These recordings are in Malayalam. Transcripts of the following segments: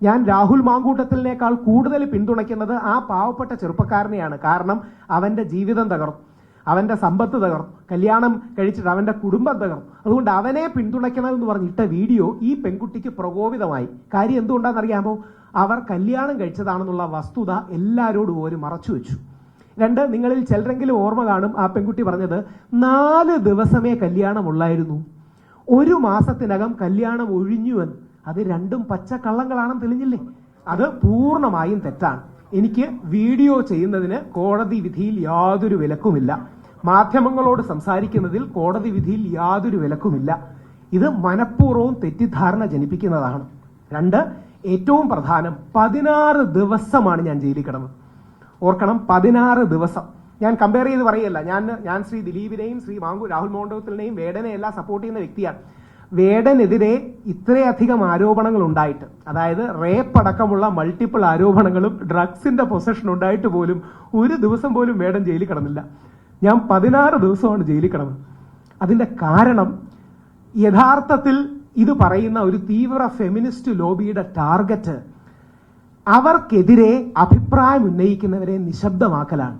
ഞാൻ രാഹുൽ മാങ്കൂട്ടത്തിനേക്കാൾ കൂടുതൽ പിന്തുണയ്ക്കുന്നത് ആ പാവപ്പെട്ട ചെറുപ്പക്കാരനെയാണ്. കാരണം അവന്റെ ജീവിതം തകർന്നു, അവന്റെ സമ്പത്ത് തകർന്നു, കല്യാണം കഴിച്ചിട്ട് അവന്റെ കുടുംബം തകർന്നു. അതുകൊണ്ട് അവനെ പിന്തുണയ്ക്കണമെന്ന് പറഞ്ഞിട്ട വീഡിയോ ഈ പെൺകുട്ടിക്ക് പ്രകോപിതമായി. കാര്യം എന്തുകൊണ്ടാണെന്നറിയാമോ? അവർ കല്യാണം കഴിച്ചതാണെന്നുള്ള വസ്തുത എല്ലാവരോടും ഒരു മറച്ചു വെച്ചു. രണ്ട്, നിങ്ങളിൽ ചിലരെങ്കിലും ഓർമ്മ കാണും, ആ പെൺകുട്ടി പറഞ്ഞത് 4 ദിവസമേ കല്യാണമുള്ളായിരുന്നു, 1 മാസത്തിനകം കല്യാണം ഒഴിഞ്ഞുവെന്ന്. അത് രണ്ടും പച്ചക്കള്ളങ്ങളാണെന്ന് തെളിഞ്ഞില്ലേ? അത് പൂർണ്ണമായും തെറ്റാണ്. എനിക്ക് വീഡിയോ ചെയ്യുന്നതിന് കോടതി വിധിയിൽ യാതൊരു വിലക്കുമില്ല. മാധ്യമങ്ങളോട് സംസാരിക്കുന്നതിൽ കോടതി വിധിയിൽ യാതൊരു വിലക്കുമില്ല. ഇത് മനഃപൂർവ്വം തെറ്റിദ്ധാരണ ജനിപ്പിക്കുന്നതാണ്. രണ്ട്, ഏറ്റവും പ്രധാനം, 16 ദിവസമാണ് ഞാൻ ജയിലിൽ കിടന്നത്. ഓർക്കണം, 16 ദിവസം. ഞാൻ കമ്പയർ ചെയ്ത് പറയല്ല. ഞാൻ ശ്രീ ദിലീപിനെയും ശ്രീ രാഹുൽ മാങ്കൂട്ടത്തിലിനെയും വേടനെ എല്ലാം സപ്പോർട്ട് ചെയ്യുന്ന വ്യക്തിയാണ്. വേടനെതിരെ ഇത്രയധികം ആരോപണങ്ങൾ ഉണ്ടായിട്ട്, അതായത് റേപ്പ് അടക്കമുള്ള മൾട്ടിപ്പിൾ ആരോപണങ്ങളും ഡ്രഗ്സിന്റെ പൊസഷൻ ഉണ്ടായിട്ട് പോലും ഒരു ദിവസം പോലും വേടൻ ജയിലിൽ കിടന്നില്ല. ഞാൻ 16 ദിവസമാണ് ജയിലിൽ കിടന്നത്. അതിന്റെ കാരണം, യഥാർത്ഥത്തിൽ ഇത് പറയുന്ന ഒരു തീവ്ര ഫെമിനിസ്റ്റ് ലോബിയുടെ ടാർഗറ്റ് അവർക്കെതിരെ അഭിപ്രായം ഉന്നയിക്കുന്നവരെ നിശബ്ദമാക്കലാണ്.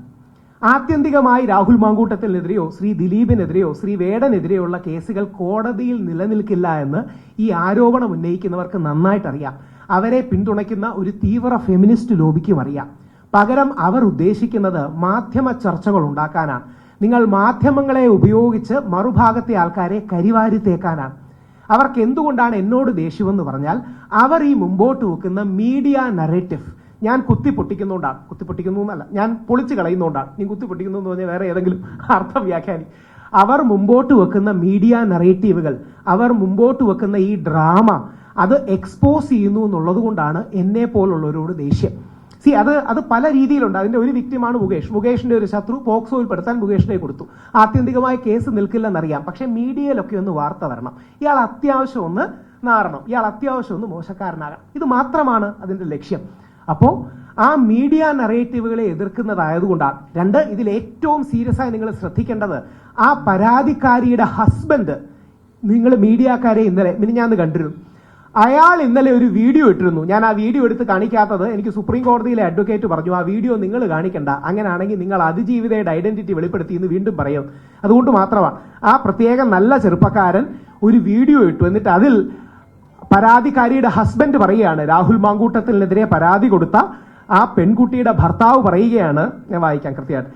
ആത്യന്തികമായി രാഹുൽ മാങ്കൂട്ടത്തിനെതിരെയോ ശ്രീ ദിലീപിനെതിരെയോ ശ്രീ വേടനെതിരെയുള്ള കേസുകൾ കോടതിയിൽ നിലനിൽക്കില്ല എന്ന് ഈ ആരോപണം ഉന്നയിക്കുന്നവർക്ക് നന്നായിട്ടറിയാം. അവരെ പിന്തുണയ്ക്കുന്ന ഒരു തീവ്ര ഫെമിനിസ്റ്റ് ലോബിക്കും അറിയാം. പകരം അവർ ഉദ്ദേശിക്കുന്നത് മാധ്യമ ചർച്ചകൾ ഉണ്ടാക്കാനാണ്. നിങ്ങൾ മാധ്യമങ്ങളെ ഉപയോഗിച്ച് മറുഭാഗത്തെ ആൾക്കാരെ കരിവാരിത്തേക്കാനാണ്. അവർക്ക് എന്തുകൊണ്ടാണ് എന്നോട് ദേഷ്യമെന്ന് പറഞ്ഞാൽ, അവർ ഈ മുമ്പോട്ട് വെക്കുന്ന മീഡിയ നറേറ്റീവ് ഞാൻ കുത്തിപ്പൊട്ടിക്കുന്നു എന്നല്ല, ഞാൻ പൊളിച്ചു കളയുന്നതുകൊണ്ടാണ്. നീ കുത്തിപ്പൊട്ടിക്കുന്നു എന്ന് പറഞ്ഞാൽ വേറെ ഏതെങ്കിലും അർത്ഥം വ്യാഖ്യാനി. അവർ മുമ്പോട്ട് വെക്കുന്ന മീഡിയ നറേറ്റീവുകൾ, അവർ മുമ്പോട്ട് വെക്കുന്ന ഈ ഡ്രാമ, അത് എക്സ്പോസ് ചെയ്യുന്നു എന്നുള്ളത് കൊണ്ടാണ് എന്നെ പോലുള്ളവരോട് ദേഷ്യം. അത് പല രീതിയിലുണ്ട്. അതിന്റെ ഒരു വിക്ടിമാണ് മുകേഷിന്റെ ഒരു ശത്രു പോക്സോയിൽ പെടുത്താൻ മുകേഷിനെ കൊടുത്തു. ആത്യന്തികമായി കേസ് നിൽക്കില്ലെന്നറിയാം. പക്ഷെ മീഡിയയിലൊക്കെ ഒന്ന് വാർത്ത വരണം, ഇയാൾ അത്യാവശ്യം ഒന്ന് നാറണം, ഇയാൾ അത്യാവശ്യം ഒന്ന് മോശക്കാരനാകണം. ഇത് മാത്രമാണ് അതിന്റെ ലക്ഷ്യം. അപ്പോ ആ മീഡിയ നറേറ്റീവുകളെ എതിർക്കുന്നതായതുകൊണ്ടാണ്. രണ്ട്, ഇതിൽ ഏറ്റവും സീരിയസ് ആയി നിങ്ങൾ ശ്രദ്ധിക്കേണ്ടത്, ആ പരാതിക്കാരിയുടെ ഹസ്ബൻഡ്, നിങ്ങൾ മീഡിയക്കാരെ മിനിഞ്ഞാന്ന് കണ്ടിരുന്നു, അയാൾ ഇന്നലെ ഒരു വീഡിയോ ഇട്ടിരുന്നു. ഞാൻ ആ വീഡിയോ എടുത്ത് കാണിക്കാത്തത് എനിക്ക് സുപ്രീം കോടതിയിലെ അഡ്വക്കേറ്റ് പറഞ്ഞു, ആ വീഡിയോ നിങ്ങൾ കാണിക്കണ്ട, അങ്ങനെയാണെങ്കിൽ നിങ്ങൾ അതിജീവിതയുടെ ഐഡന്റിറ്റി വെളിപ്പെടുത്തി എന്ന് വീണ്ടും പറയും. അതുകൊണ്ട് മാത്രമാണ് ആ പ്രത്യേക നല്ല ചെറുപ്പക്കാരൻ ഒരു വീഡിയോ ഇട്ടു. എന്നിട്ട് അതിൽ പരാതിക്കാരിയുടെ ഹസ്ബൻഡ് പറയുകയാണ്, രാഹുൽ മാങ്കൂട്ടത്തിനെതിരെ പരാതി കൊടുത്ത ആ പെൺകുട്ടിയുടെ ഭർത്താവ് പറയുകയാണ്, ഞാൻ വായിക്കാം കൃത്യമായിട്ട്,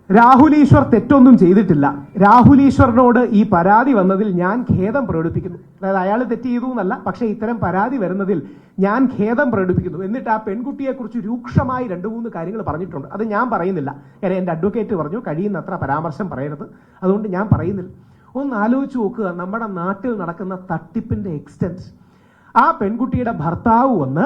രാഹുൽ ഈശ്വർ തെറ്റൊന്നും ചെയ്തിട്ടില്ല, രാഹുൽ ഈശ്വറിനോട് ഈ പരാതി വന്നതിൽ ഞാൻ ഖേദം പ്രകടിപ്പിക്കുന്നു. അതായത് അയാൾ തെറ്റ് ചെയ്തു എന്നല്ല, പക്ഷെ ഇത്തരം പരാതി വരുന്നതിൽ ഞാൻ ഖേദം പ്രകടിപ്പിക്കുന്നു. എന്നിട്ട് ആ പെൺകുട്ടിയെക്കുറിച്ച് രൂക്ഷമായി 2-3 കാര്യങ്ങൾ പറഞ്ഞിട്ടുണ്ട്. അത് ഞാൻ പറയുന്നില്ല, കാരണം എന്റെ അഡ്വക്കേറ്റ് പറഞ്ഞു കഴിയുന്നത്ര പരാമർശം പറയരുത്, അതുകൊണ്ട് ഞാൻ പറയുന്നില്ല. ഒന്ന് ആലോചിച്ച് നോക്കുക, നമ്മുടെ നാട്ടിൽ നടക്കുന്ന തട്ടിപ്പിന്റെ എക്സ്റ്റെന്റ്. ആ പെൺകുട്ടിയുടെ ഭർത്താവ് വന്ന്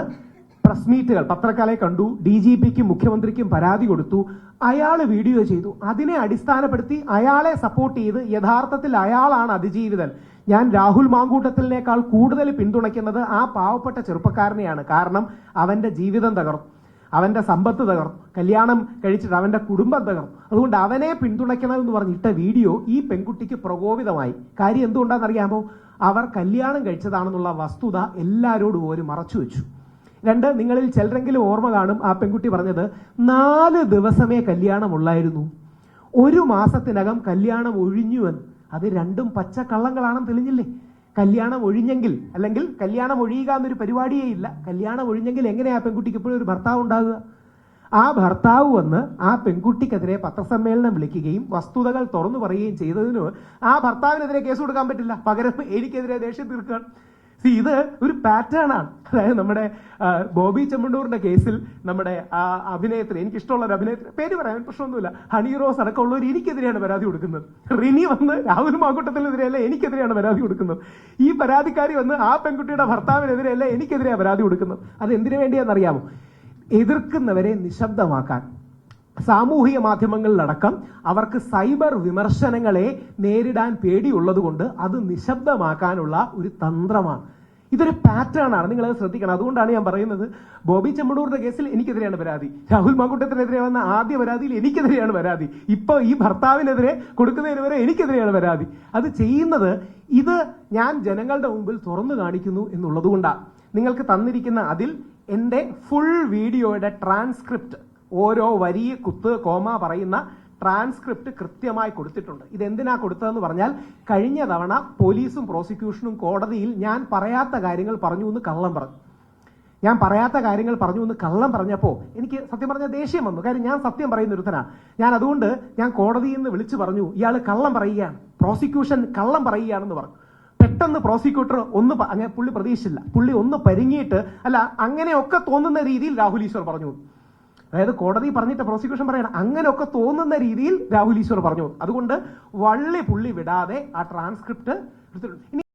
പ്രസ് മീറ്റുകൾ, പത്രക്കാരെ കണ്ടു, DGPക്കും മുഖ്യമന്ത്രിക്കും പരാതി കൊടുത്തു, അയാൾ വീഡിയോ ചെയ്തു. അതിനെ അടിസ്ഥാനപ്പെടുത്തി അയാളെ സപ്പോർട്ട് ചെയ്ത് യഥാർത്ഥത്തിൽ അയാളാണ് അതിജീവിതൻ. ഞാൻ രാഹുൽ മാങ്കൂട്ടത്തിനേക്കാൾ കൂടുതൽ പിന്തുണയ്ക്കുന്നത് ആ പാവപ്പെട്ട ചെറുപ്പക്കാരനെയാണ്. കാരണം അവന്റെ ജീവിതം തകർന്നു, അവന്റെ സമ്പത്ത് തകർന്നു, കല്യാണം കഴിച്ചിട്ട് അവന്റെ കുടുംബം തകർന്നു. അതുകൊണ്ട് അവനെ പിന്തുണയ്ക്കണമെന്ന് പറഞ്ഞിട്ട വീഡിയോ ഈ പെൺകുട്ടിക്ക് പ്രകോപിതമായി. കാര്യം എന്തുകൊണ്ടാണെന്നറിയാമോ? അവർ കല്യാണം കഴിച്ചതാണെന്നുള്ള വസ്തുത എല്ലാവരോടും ഒരു മറച്ചു വെച്ചു. രണ്ട്, നിങ്ങളിൽ ചിലരെങ്കിലും ഓർമ്മ കാണും, ആ പെൺകുട്ടി പറഞ്ഞത് 4 ദിവസമേ കല്യാണമുള്ളായിരുന്നു, 1 മാസത്തിനകം കല്യാണം ഒഴിഞ്ഞുവെന്ന്. അത് രണ്ടും പച്ചക്കള്ളങ്ങളാണെന്ന് തെളിഞ്ഞില്ലേ? കല്യാണം ഒഴിഞ്ഞെങ്കിൽ, അല്ലെങ്കിൽ കല്യാണം ഒഴിയുക എന്നൊരു പരിപാടിയേ ഇല്ല, കല്യാണം ഒഴിഞ്ഞെങ്കിൽ എങ്ങനെയാ പെൺകുട്ടിക്ക് ഇപ്പോഴും ഒരു ഭർത്താവ് ഉണ്ടാകുക? ആ ഭർത്താവ് വന്ന് ആ പെൺകുട്ടിക്കെതിരെ പത്രസമ്മേളനം വിളിക്കുകയും വസ്തുതകൾ തുറന്നു പറയുകയും ചെയ്തതിന് ആ ഭർത്താവിനെതിരെ കേസ് കൊടുക്കാൻ പറ്റില്ല, പകരം എനിക്കെതിരെ ദേഷ്യം തീർക്കാൻ. ഇത് ഒരു പാറ്റേൺ ആണ്. അതായത് നമ്മുടെ ബോബി ചെമ്മണ്ണൂറിന്റെ കേസിൽ നമ്മുടെ ആ അഭിനേത്രി, എനിക്കിഷ്ടമുള്ള ഒരു അഭിനേത്രി, പേര് പറയാൻ പ്രശ്നമൊന്നുമില്ല, ഹണി റോസ് അടക്കമുള്ളവർ എനിക്കെതിരെയാണ് പരാതി കൊടുക്കുന്നത്. റിനി വന്ന് രാഹുൽ മാങ്കൂട്ടത്തിനെതിരെയല്ല എനിക്കെതിരെയാണ് പരാതി കൊടുക്കുന്നത്. ഈ പരാതിക്കാരി വന്ന് ആ പെൺകുട്ടിയുടെ ഭർത്താവിനെതിരെയല്ല എനിക്കെതിരെയാണ് പരാതി കൊടുക്കുന്നത്. അത് എന്തിനു വേണ്ടിയാണെന്നറിയാമോ? എതിർക്കുന്നവരെ നിശബ്ദമാക്കാൻ. സാമൂഹിക മാധ്യമങ്ങളിലടക്കം അവർക്ക് സൈബർ വിമർശനങ്ങളെ നേരിടാൻ പേടിയുള്ളത് കൊണ്ട് അത് നിശബ്ദമാക്കാനുള്ള ഒരു തന്ത്രമാണ്. ഇതൊരു പാറ്റേൺ ആണ്, നിങ്ങൾ അത് ശ്രദ്ധിക്കണം. അതുകൊണ്ടാണ് ഞാൻ പറയുന്നത്, ബോബി ചെമ്മണ്ണൂറിന്റെ കേസിൽ എനിക്കെതിരെയാണ് പരാതി, രാഹുൽ മാങ്കൂട്ടത്തിനെതിരെ വന്ന ആദ്യ പരാതിയിൽ എനിക്കെതിരെയാണ് പരാതി, ഇപ്പൊ ഈ ഭർത്താവിനെതിരെ കൊടുക്കുന്നതിന് വരെ എനിക്കെതിരെയാണ് പരാതി. അത് ചെയ്യുന്നത് ഇത് ഞാൻ ജനങ്ങളുടെ മുമ്പിൽ തുറന്നു കാണിക്കുന്നു എന്നുള്ളത് കൊണ്ടാണ്. നിങ്ങൾക്ക് തന്നിരിക്കുന്ന അതിൽ എന്റെ ഫുൾ വീഡിയോയുടെ ട്രാൻസ്ക്രിപ്റ്റ്, ഓരോ വരി, കുത്ത്, കോമ പറയുന്ന ട്രാൻസ്ക്രിപ്റ്റ് കൃത്യമായി കൊടുത്തിട്ടുണ്ട്. ഇതെന്തിനാ കൊടുത്തതെന്ന് പറഞ്ഞാൽ, കഴിഞ്ഞ തവണ പോലീസും പ്രോസിക്യൂഷനും കോടതിയിൽ ഞാൻ പറയാത്ത കാര്യങ്ങൾ പറഞ്ഞു എന്ന് കള്ളം പറഞ്ഞു. ഞാൻ പറയാത്ത കാര്യങ്ങൾ പറഞ്ഞു എന്ന് കള്ളം പറഞ്ഞപ്പോൾ എനിക്ക് സത്യം പറഞ്ഞ ദേഷ്യം വന്നു. കാര്യം ഞാൻ സത്യം പറയുന്ന ഒരുത്തനാണ്. അതുകൊണ്ട് ഞാൻ കോടതിയിൽ നിന്ന് വിളിച്ചു പറഞ്ഞു, ഇയാൾ കള്ളം പറയുകയാണ്, പ്രോസിക്യൂഷൻ കള്ളം പറയുകയാണെന്ന് പറഞ്ഞു. പെട്ടെന്ന് പ്രോസിക്യൂട്ടർ അങ്ങനെ പുള്ളി പ്രതീക്ഷിച്ചില്ല. പുള്ളി ഒന്ന് പരിങ്ങിയിട്ട്, അല്ല അങ്ങനെയൊക്കെ തോന്നുന്ന രീതിയിൽ രാഹുൽ ഈശ്വർ പറഞ്ഞു. അതായത് കോടതി പറഞ്ഞിട്ട് പ്രോസിക്യൂഷൻ പറയണം, അങ്ങനെയൊക്കെ തോന്നുന്ന രീതിയിൽ രാഹുൽ ഈശ്വർ പറഞ്ഞു. അതുകൊണ്ട് വള്ളി പുള്ളി വിടാതെ ആ ട്രാൻസ്ക്രിപ്റ്റ് എടുത്തിട്ടുണ്ട്.